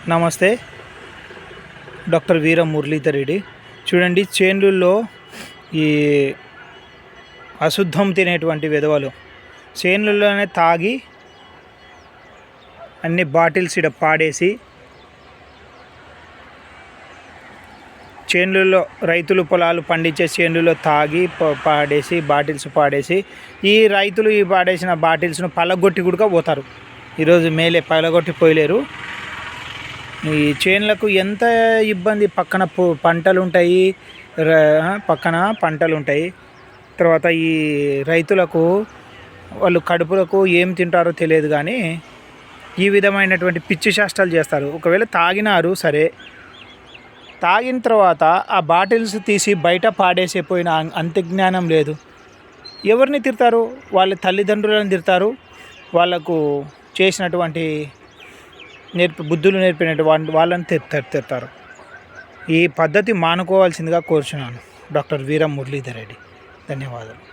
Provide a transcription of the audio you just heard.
నమస్తే. డాక్టర్ వీర మురళీధర్ రెడ్డి. చూడండి, చేన్లుల్లో ఈ అశుద్ధం తినేటువంటి విధవలు చేన్లలోనే తాగి అన్ని బాటిల్స్ ఇక్కడ పాడేసి, చేన్లలో రైతులు పొలాలు పండించే చేన్లలో తాగి పాడేసి బాటిల్స్ పాడేసి, ఈ రైతులు ఈ పాడేసిన బాటిల్స్ను పలగొట్టి కూడా పోతారు. ఈరోజు మేలే పలగొట్టి పోయలేరు. ఈ చేన్లకు ఎంత ఇబ్బంది. పక్కన పంటలు ఉంటాయి, పక్కన పంటలు ఉంటాయి. తర్వాత ఈ రైతులకు వాళ్ళు కడుపులకు ఏం తింటారో తెలియదు, కానీ ఈ విధమైనటువంటి పిచ్చి శాస్త్రాలు చేస్తారు. ఒకవేళ తాగినారు సరే, తాగిన తర్వాత ఆ బాటిల్స్ తీసి బయట పాడేసిపోయిన అంతజ్ఞానం లేదు. ఎవరిని తిడతారు? వాళ్ళ తల్లిదండ్రులను తిడతారు, వాళ్ళకు చేసినటువంటి బుద్ధులు నేర్పినటువంటి వాళ్ళని తిడతారు. ఈ పద్ధతి మానుకోవాల్సిందిగా కోరుచున్నాను. డాక్టర్ వీర మురళీధర్ రెడ్డి. ధన్యవాదాలు.